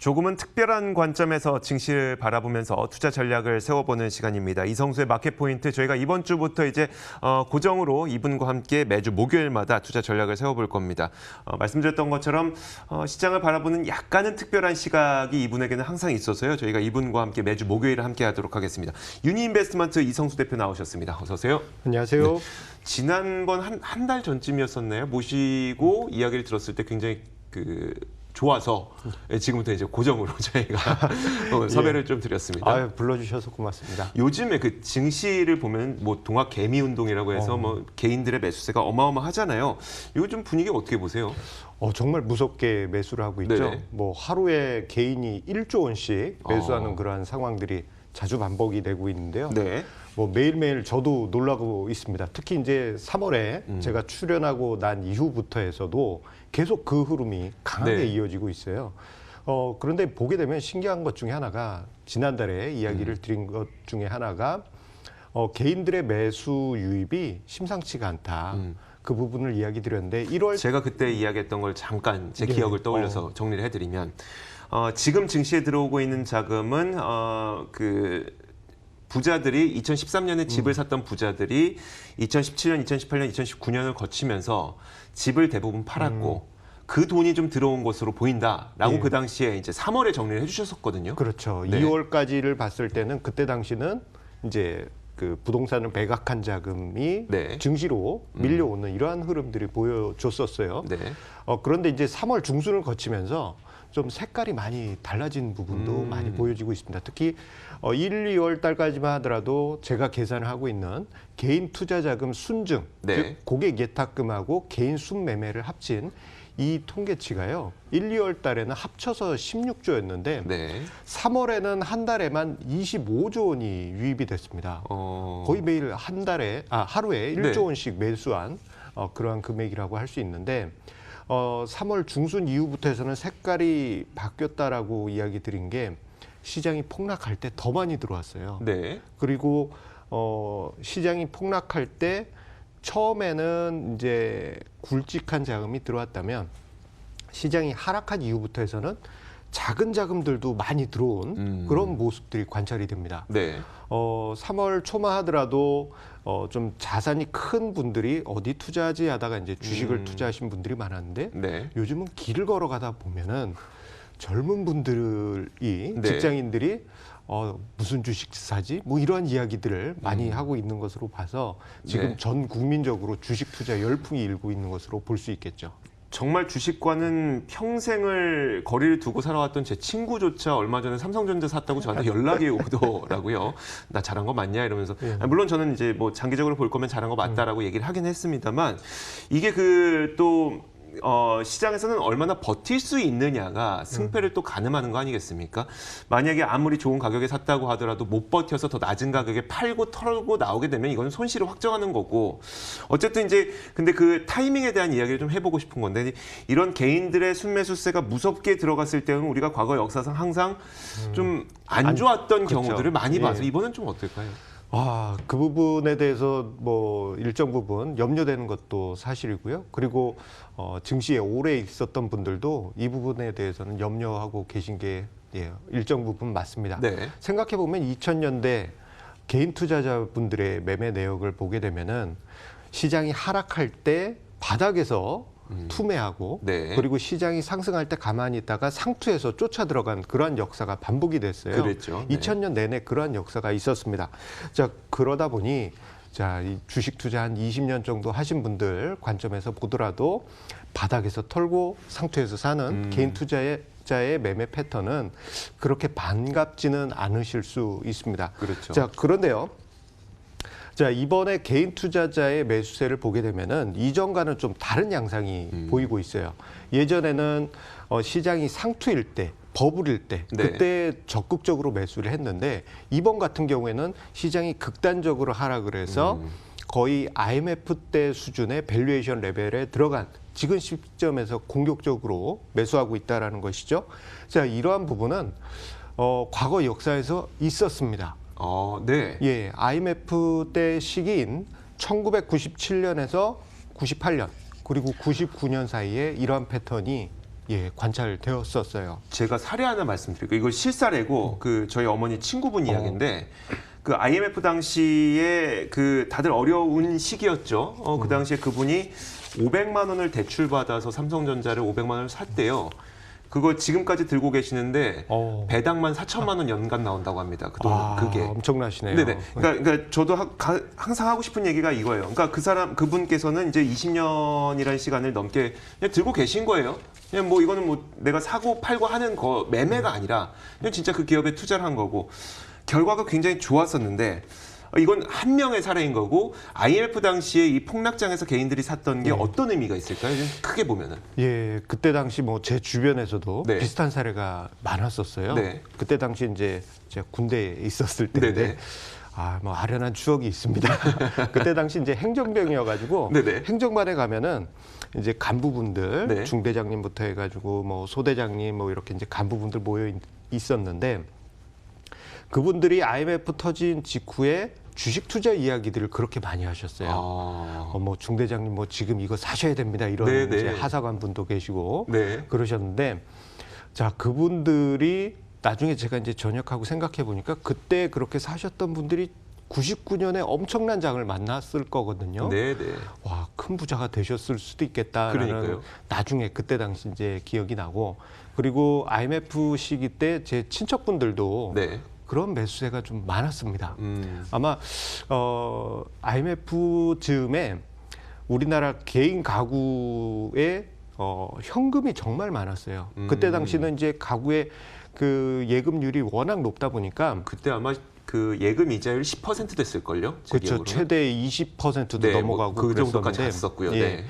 조금은 특별한 관점에서 증시를 바라보면서 투자 전략을 세워보는 시간입니다. 이성수의 마켓 포인트, 저희가 이번 주부터 이제 고정으로 이분과 함께 매주 목요일마다 투자 전략을 세워볼 겁니다. 말씀드렸던 것처럼 시장을 바라보는 약간은 특별한 시각이 이분에게는 항상 있어서요. 저희가 이분과 함께 매주 목요일에 함께 하도록 하겠습니다. 유니인베스트먼트 이성수 대표 나오셨습니다. 어서 오세요. 안녕하세요. 네. 지난번 한 달 전쯤이었었나요? 모시고 이야기를 들었을 때 굉장히 좋아서 지금부터 이제 고정으로 저희가 섭외를 좀 드렸습니다. 불러주셔서 고맙습니다. 요즘에 그 증시를 보면 뭐 동학 개미 운동이라고 해서 뭐 개인들의 매수세가 어마어마하잖아요. 요즘 분위기 어떻게 보세요? 정말 무섭게 매수를 하고 있죠. 네네. 뭐 하루에 개인이 1조 원씩 매수하는 그러한 상황들이 자주 반복이 되고 있는데요. 네. 뭐 매일매일 저도 놀라고 있습니다. 특히 이제 3월에 제가 출연하고 난 이후부터 해서도 계속 그 흐름이 강하게 네. 이어지고 있어요. 그런데 보게 되면 신기한 것 중에 하나가 지난달에 이야기를 드린 것 중에 하나가 개인들의 매수 유입이 심상치가 않다. 그 부분을 이야기 드렸는데 1월 제가 그때 이야기했던 걸 잠깐 제 네. 기억을 떠올려서 정리를 해드리면 지금 증시에 들어오고 있는 자금은 부자들이 2013년에 집을 샀던 부자들이 2017년, 2018년, 2019년을 거치면서 집을 대부분 팔았고 그 돈이 좀 들어온 것으로 보인다라고 예. 그 당시에 이제 3월에 정리를 해주셨었거든요. 그렇죠. 네. 2월까지를 봤을 때는 그때 당시는 이제 그 부동산을 매각한 자금이 네. 증시로 밀려오는 이러한 흐름들이 보여줬었어요. 네. 그런데 이제 3월 중순을 거치면서 좀 색깔이 많이 달라진 부분도 많이 보여지고 있습니다. 특히 1, 2월 달까지만 하더라도 제가 계산을 하고 있는 개인 투자 자금 순증, 네. 즉 고객 예탁금하고 개인 순매매를 합친 이 통계치가요. 1, 2월 달에는 합쳐서 16조였는데 네. 3월에는 한 달에만 25조 원이 유입이 됐습니다. 거의 매일 하루에 1조 원씩 매수한 그러한 금액이라고 할 수 있는데 3월 중순 이후부터 해서는 색깔이 바뀌었다라고 이야기 드린 게 시장이 폭락할 때 더 많이 들어왔어요. 네. 그리고 시장이 폭락할 때 처음에는 이제 굵직한 자금이 들어왔다면 시장이 하락한 이후부터 해서는 작은 자금들도 많이 들어온 그런 모습들이 관찰이 됩니다. 네. 3월 초만 하더라도 좀 자산이 큰 분들이 어디 투자하지 하다가 이제 주식을 투자하신 분들이 많았는데 네. 요즘은 길을 걸어가다 보면은 젊은 분들이 네. 직장인들이 무슨 주식 사지? 뭐 이러한 이야기들을 많이 하고 있는 것으로 봐서 지금 네. 전 국민적으로 주식 투자 열풍이 일고 있는 것으로 볼 수 있겠죠. 정말 주식과는 평생을 거리를 두고 살아왔던 제 친구조차 얼마 전에 삼성전자 샀다고 저한테 연락이 오더라고요. 나 잘한 거 맞냐 이러면서. 물론 저는 이제 뭐 장기적으로 볼 거면 잘한 거 맞다라고 얘기를 하긴 했습니다만 이게 시장에서는 얼마나 버틸 수 있느냐가 승패를 또 가늠하는 거 아니겠습니까? 만약에 아무리 좋은 가격에 샀다고 하더라도 못 버텨서 더 낮은 가격에 팔고 털고 나오게 되면 이건 손실을 확정하는 거고 어쨌든 이제 근데 그 타이밍에 대한 이야기를 좀 해보고 싶은 건데 이런 개인들의 순매수세가 무섭게 들어갔을 때는 우리가 과거 역사상 항상 좀 안 좋았던 그렇죠. 경우들을 많이 봐서 예. 이번엔 좀 어떨까요? 그 부분에 대해서 뭐 일정 부분 염려되는 것도 사실이고요. 그리고 증시에 오래 있었던 분들도 이 부분에 대해서는 염려하고 계신 게 일정 부분 맞습니다. 네. 생각해 보면 2000년대 개인 투자자분들의 매매 내역을 보게 되면은 시장이 하락할 때 바닥에서 투매하고 네. 그리고 시장이 상승할 때 가만히 있다가 상투에서 쫓아 들어간 그러한 역사가 반복이 됐어요. 그랬죠. 네. 2000년 내내 그러한 역사가 있었습니다. 자, 그러다 보니 이 주식 투자 한 20년 정도 하신 분들 관점에서 보더라도 바닥에서 털고 상투에서 사는 개인 투자자의 매매 패턴은 그렇게 반갑지는 않으실 수 있습니다. 그렇죠. 자, 그런데요. 이번에 개인 투자자의 매수세를 보게 되면은 이전과는 좀 다른 양상이 보이고 있어요. 예전에는 시장이 상투일 때, 버블일 때, 네. 그때 적극적으로 매수를 했는데 이번 같은 경우에는 시장이 극단적으로 하락을 해서 거의 IMF 때 수준의 밸류에이션 레벨에 들어간 지금 시점에서 공격적으로 매수하고 있다라는 것이죠. 자, 이러한 부분은 과거 역사에서 있었습니다. 네. IMF 때 시기인 1997년에서 98년 그리고 99년 사이에 이러한 패턴이 관찰되었었어요. 제가 사례 하나 말씀드릴게요. 이거 실사례고 그 저희 어머니 친구분 이야기인데 그 IMF 당시에 그 다들 어려운 시기였죠. 그 당시에 그분이 500만 원을 대출 받아서 삼성전자를 500만 원을 샀대요. 그거 지금까지 들고 계시는데 배당만 4천만 원 연간 나온다고 합니다. 그 돈, 그게 엄청나시네요. 네네. 그러니까 저도 항상 하고 싶은 얘기가 이거예요. 그러니까 그분께서는 이제 20년이라는 시간을 넘게 그냥 들고 계신 거예요. 그냥 뭐 이거는 뭐 내가 사고 팔고 하는 거 매매가 아니라 그냥 진짜 그 기업에 투자를 한 거고 결과가 굉장히 좋았었는데. 이건 한 명의 사례인 거고 IMF 당시에 이 폭락장에서 개인들이 샀던 게 어떤 의미가 있을까요? 좀 크게 보면은. 예, 그때 당시 뭐 제 주변에서도 네. 비슷한 사례가 많았었어요. 네. 그때 당시 이제 제가 군대에 있었을 때인데 네네. 뭐 아련한 추억이 있습니다. 그때 당시 이제 행정병이어가지고 네네. 행정반에 가면은 이제 간부분들 네. 중대장님부터 해가지고 뭐 소대장님 뭐 이렇게 이제 간부분들 모여 있었는데 그분들이 IMF 터진 직후에 주식 투자 이야기들을 그렇게 많이 하셨어요. 뭐 중대장님 뭐 지금 이거 사셔야 됩니다. 이런 네네. 이제 하사관 분도 계시고 네. 그러셨는데 자 그분들이 나중에 제가 이제 전역하고 생각해 보니까 그때 그렇게 사셨던 분들이 99년에 엄청난 장을 만났을 거거든요. 네네. 와, 큰 부자가 되셨을 수도 있겠다라는 그러니까요. 나중에 그때 당시 이제 기억이 나고 그리고 IMF 시기 때 제 친척분들도 네. 그런 매수세가 좀 많았습니다. 아마 IMF 즈음에 우리나라 개인 가구에 현금이 정말 많았어요. 그때 당시는 이제 가구의 그 예금률이 워낙 높다 보니까 그때 아마 그 예금 이자율 10% 됐을걸요? 제 그렇죠. 기억으로는. 최대 20%도 네, 넘어가고 그 정도까지 그랬었는데, 갔었고요. 예. 네.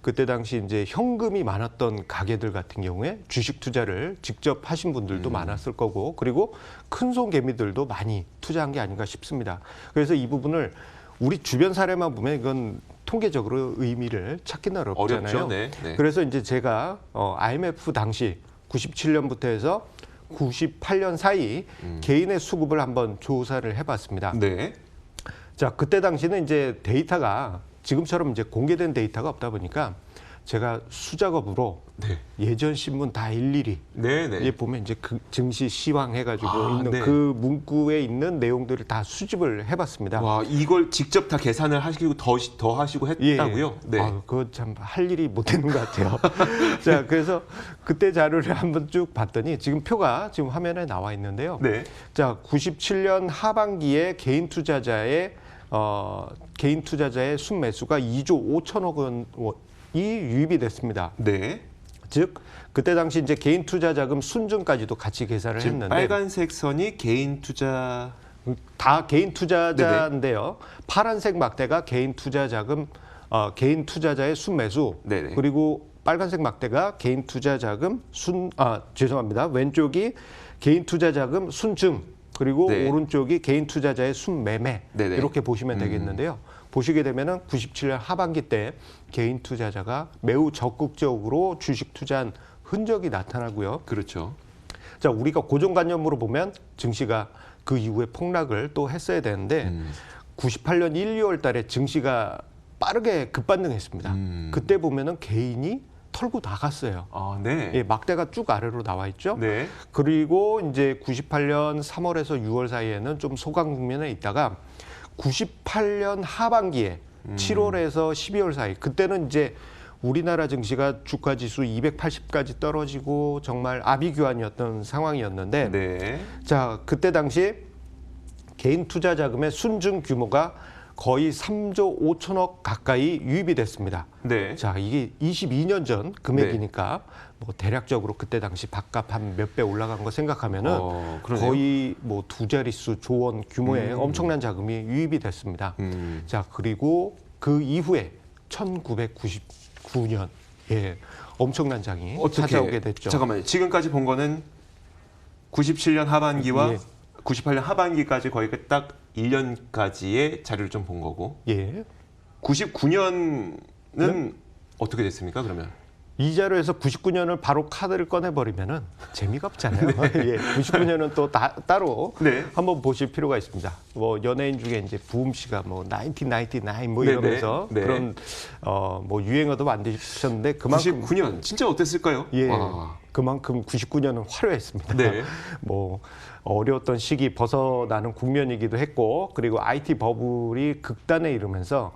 그때 당시 이제 현금이 많았던 가게들 같은 경우에 주식 투자를 직접 하신 분들도 많았을 거고 그리고 큰손 개미들도 많이 투자한 게 아닌가 싶습니다. 그래서 이 부분을 우리 주변 사례만 보면 이건 통계적으로 의미를 찾기는 어렵잖아요. 어렵죠. 네. 네. 그래서 이제 제가 IMF 당시 97년부터 해서 98년 사이 개인의 수급을 한번 조사를 해봤습니다. 네. 자, 그때 당시는 이제 데이터가 지금처럼 이제 공개된 데이터가 없다 보니까 제가 수작업으로 네. 예전 신문 다 일일이 네네. 보면 이제 그 증시 시황 해가지고 있는 네. 그 문구에 있는 내용들을 다 수집을 해봤습니다. 와, 이걸 직접 다 계산을 하시고 더 하시고 했다고요? 네. 그거 참 할 일이 못 되는 것 같아요. 자, 그래서 그때 자료를 한번 쭉 봤더니 지금 표가 지금 화면에 나와 있는데요. 네. 자, 97년 하반기에 개인 투자자의 순매수가 2조 5천억 원이 유입이 됐습니다. 네. 즉 그때 당시 이제 개인 투자 자금 순증까지도 같이 계산을 지금 했는데 빨간색 선이 개인 투자. 다 개인 투자자인데요. 파란색 막대가 개인 투자 자금 개인 투자자의 순매수 네네. 그리고 빨간색 막대가 개인 투자 자금 죄송합니다. 왼쪽이 개인 투자 자금 순증 그리고 네. 오른쪽이 개인 투자자의 순매매 네네. 이렇게 보시면 되겠는데요. 보시게 되면은 97년 하반기 때 개인 투자자가 매우 적극적으로 주식 투자한 흔적이 나타나고요. 그렇죠. 자, 우리가 고정관념으로 보면 증시가 그 이후에 폭락을 또 했어야 되는데 98년 1, 2월 달에 증시가 빠르게 급반등했습니다. 그때 보면은 개인이 털고 나갔어요. 아, 네. 예, 막대가 쭉 아래로 나와 있죠. 네. 그리고 이제 98년 3월에서 6월 사이에는 좀 소강 국면에 있다가 98년 하반기에 7월에서 12월 사이 그때는 이제 우리나라 증시가 주가 지수 280까지 떨어지고 정말 아비규환이었던 상황이었는데 네. 자, 그때 당시 개인 투자 자금의 순증 규모가 거의 3조 5천억 가까이 유입이 됐습니다. 네. 자, 이게 22년 전 금액이니까 뭐 대략적으로 그때 당시 밥값 한 몇 배 올라간 거 생각하면은 그러네요. 거의 뭐 두 자릿수 조원 규모의 엄청난 자금이 유입이 됐습니다. 자, 그리고 그 이후에 1999년 엄청난 장이 찾아오게 됐죠. 잠깐만요. 지금까지 본 거는 97년 하반기와 98년 하반기까지 거의 딱 1년까지의 자료를 좀 본 거고. 예. 99년은 어떻게 됐습니까? 그러면? 이 자료에서 99년을 바로 카드를 꺼내버리면은 재미가 없잖아요. 예, 99년은 또 따로 네. 한번 보실 필요가 있습니다. 뭐 연예인 중에 이제 부음 씨가 뭐 1999 뭐 이러면서 네. 그런 뭐 유행어도 만드셨는데 그만큼 99년 진짜 어땠을까요? 예, 와. 그만큼 99년은 화려했습니다. 네. 뭐 어려웠던 시기 벗어나는 국면이기도 했고 그리고 IT 버블이 극단에 이르면서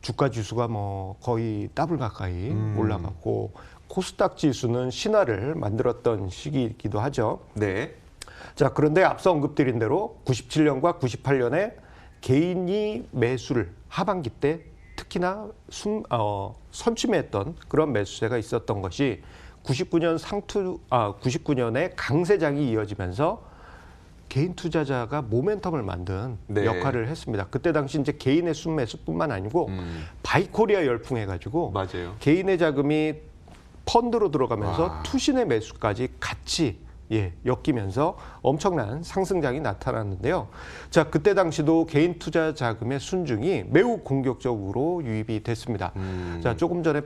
주가 지수가 뭐 거의 더블 가까이 올라갔고 코스닥 지수는 신화를 만들었던 시기이기도 하죠. 네. 자, 그런데 앞서 언급드린 대로 97년과 98년에 개인이 매수를 하반기 때 특히나 선취매했던 그런 매수세가 있었던 것이 99년에 강세장이 이어지면서 개인 투자자가 모멘텀을 만든 네. 역할을 했습니다. 그때 당시 이제 개인의 순매수뿐만 아니고 바이코리아 열풍해가지고 맞아요. 개인의 자금이 펀드로 들어가면서 와. 투신의 매수까지 같이 엮이면서 엄청난 상승장이 나타났는데요. 자, 그때 당시도 개인 투자 자금의 순증이 매우 공격적으로 유입이 됐습니다. 자, 조금 전에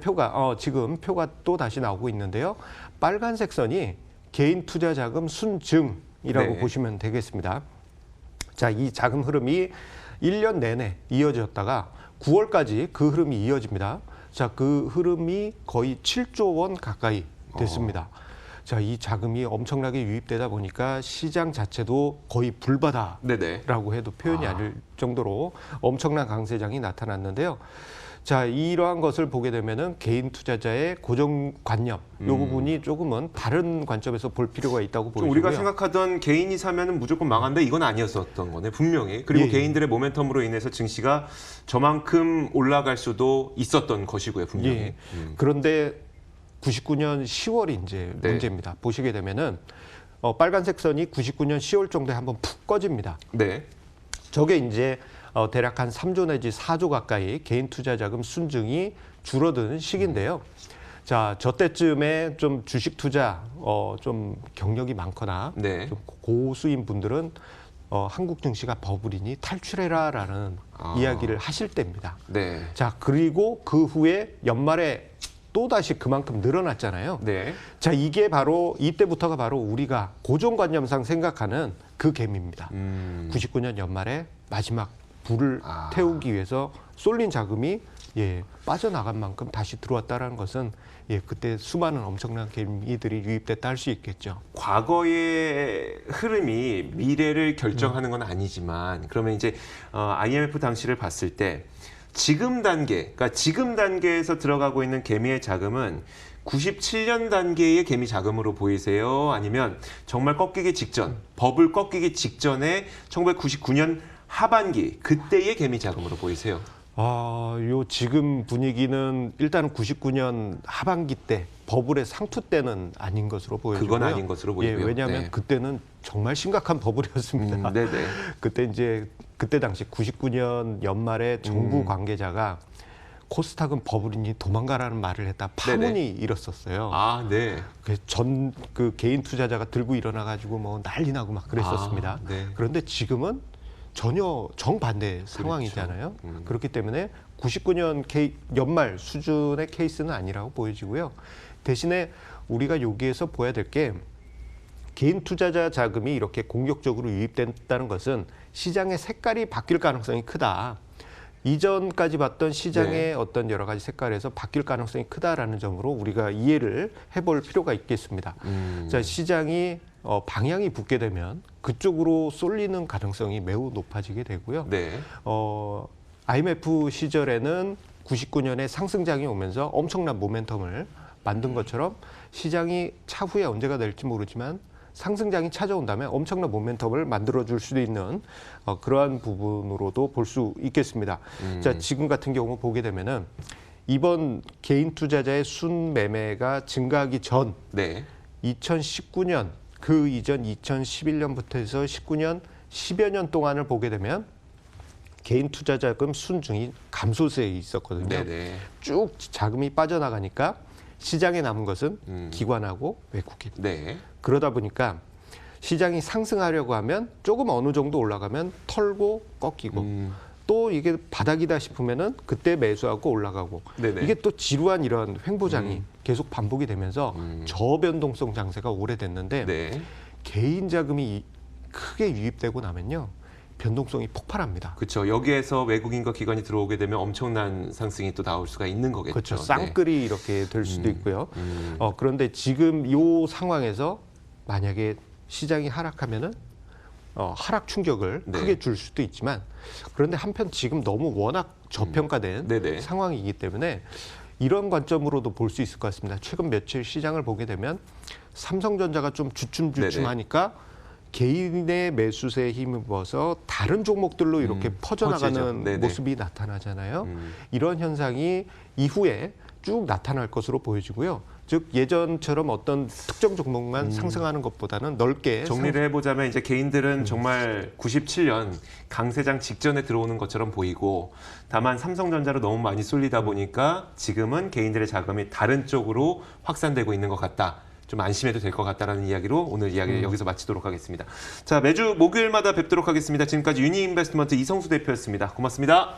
지금 표가 또 다시 나오고 있는데요. 빨간색 선이 개인 투자 자금 순증이라고 네. 보시면 되겠습니다. 자, 이 자금 흐름이 1년 내내 이어졌다가 9월까지 그 흐름이 이어집니다. 자, 그 흐름이 거의 7조 원 가까이 됐습니다. 자, 이 자금이 엄청나게 유입되다 보니까 시장 자체도 거의 불바다라고 해도 표현이 아닐 정도로 엄청난 강세장이 나타났는데요. 자, 이러한 것을 보게 되면은 개인 투자자의 고정관념, 이 부분이 조금은 다른 관점에서 볼 필요가 있다고 보이고요. 우리가 생각하던 개인이 사면은 무조건 망한다 이건 아니었었던 거네 분명히. 그리고 예. 개인들의 모멘텀으로 인해서 증시가 저만큼 올라갈 수도 있었던 것이고요 분명히. 예. 그런데 99년 10월이 이제 네. 문제입니다. 보시게 되면은 빨간색 선이 99년 10월 정도에 한번 푹 꺼집니다. 네. 저게 이제 대략 한 3조 내지 4조 가까이 개인 투자 자금 순증이 줄어든 시기인데요. 자, 저 때쯤에 좀 주식 투자 좀 경력이 많거나 네. 좀 고수인 분들은 한국 증시가 버블이니 탈출해라라는 이야기를 하실 때입니다. 네. 자, 그리고 그 후에 연말에 또 다시 그만큼 늘어났잖아요. 네. 자, 이게 바로 이때부터가 바로 우리가 고정관념상 생각하는 그 개미입니다. 99년 연말에 마지막 불을 태우기 위해서 쏠린 자금이 빠져나간 만큼 다시 들어왔다라는 것은 그때 수많은 엄청난 개미들이 유입됐다 할 수 있겠죠. 과거의 흐름이 미래를 결정하는 건 아니지만 그러면 이제 IMF 당시를 봤을 때 지금 단계에서 들어가고 있는 개미의 자금은 97년 단계의 개미 자금으로 보이세요? 아니면 정말 꺾이기 직전, 버블 꺾이기 직전에 1999년 하반기 그때의 개미 자금으로 보이세요? 요 지금 분위기는 일단은 99년 하반기 때 버블의 상투 때는 아닌 것으로 보여지고요. 그건 아닌 것으로 보이고요. 왜냐하면 네. 그때는 정말 심각한 버블이었습니다. 네네. 그때 당시 99년 연말에 정부 관계자가 코스닥은 버블이니 도망가라는 말을 했다 파문이 네네. 일었었어요. 네. 그 개인 투자자가 들고 일어나가지고 뭐 난리 나고 막 그랬었습니다. 네. 그런데 지금은 전혀 정반대 상황이잖아요. 그렇기 때문에 99년 연말 수준의 케이스는 아니라고 보여지고요. 대신에 우리가 여기에서 봐야 될 게 개인 투자자 자금이 이렇게 공격적으로 유입됐다는 것은 시장의 색깔이 바뀔 가능성이 크다. 이전까지 봤던 시장의 어떤 여러 가지 색깔에서 바뀔 가능성이 크다라는 점으로 우리가 이해를 해볼 필요가 있겠습니다. 자, 시장이 방향이 붙게 되면 그쪽으로 쏠리는 가능성이 매우 높아지게 되고요. 네. IMF 시절에는 99년에 상승장이 오면서 엄청난 모멘텀을 만든 것처럼 시장이 차후에 언제가 될지 모르지만 상승장이 찾아온다면 엄청난 모멘텀을 만들어줄 수도 있는 그러한 부분으로도 볼 수 있겠습니다. 자, 지금 같은 경우 보게 되면은 이번 개인 투자자의 순매매가 증가하기 전 네. 2019년 그 이전 2011년부터 해서 19년 10여 년 동안을 보게 되면 개인 투자자금 순증이 감소세에 있었거든요. 네네. 쭉 자금이 빠져나가니까 시장에 남은 것은 기관하고 외국인. 네. 그러다 보니까 시장이 상승하려고 하면 조금 어느 정도 올라가면 털고 꺾이고 또 이게 바닥이다 싶으면은 그때 매수하고 올라가고 네네. 이게 또 지루한 이런 횡보장이 계속 반복이 되면서 저변동성 장세가 오래됐는데 네. 개인 자금이 크게 유입되고 나면요. 변동성이 폭발합니다. 그렇죠. 여기에서 외국인과 기관이 들어오게 되면 엄청난 상승이 또 나올 수가 있는 거겠죠. 그렇죠. 네. 쌍끌이 이렇게 될 수도 있고요. 그런데 지금 이 상황에서 만약에 시장이 하락하면은 하락 충격을 네. 크게 줄 수도 있지만 그런데 한편 지금 너무 워낙 저평가된 네네. 상황이기 때문에 이런 관점으로도 볼 수 있을 것 같습니다. 최근 며칠 시장을 보게 되면 삼성전자가 좀 주춤주춤하니까 개인의 매수세에 힘입어서 다른 종목들로 이렇게 퍼져나가는 모습이 나타나잖아요. 이런 현상이 이후에 쭉 나타날 것으로 보여지고요. 즉 예전처럼 어떤 특정 종목만 상승하는 것보다는 넓게 정리를 해보자면 이제 개인들은 정말 97년 강세장 직전에 들어오는 것처럼 보이고 다만 삼성전자로 너무 많이 쏠리다 보니까 지금은 개인들의 자금이 다른 쪽으로 확산되고 있는 것 같다. 좀 안심해도 될 것 같다라는 이야기로 오늘 이야기를 여기서 마치도록 하겠습니다. 자, 매주 목요일마다 뵙도록 하겠습니다. 지금까지 유니인베스트먼트 이성수 대표였습니다. 고맙습니다.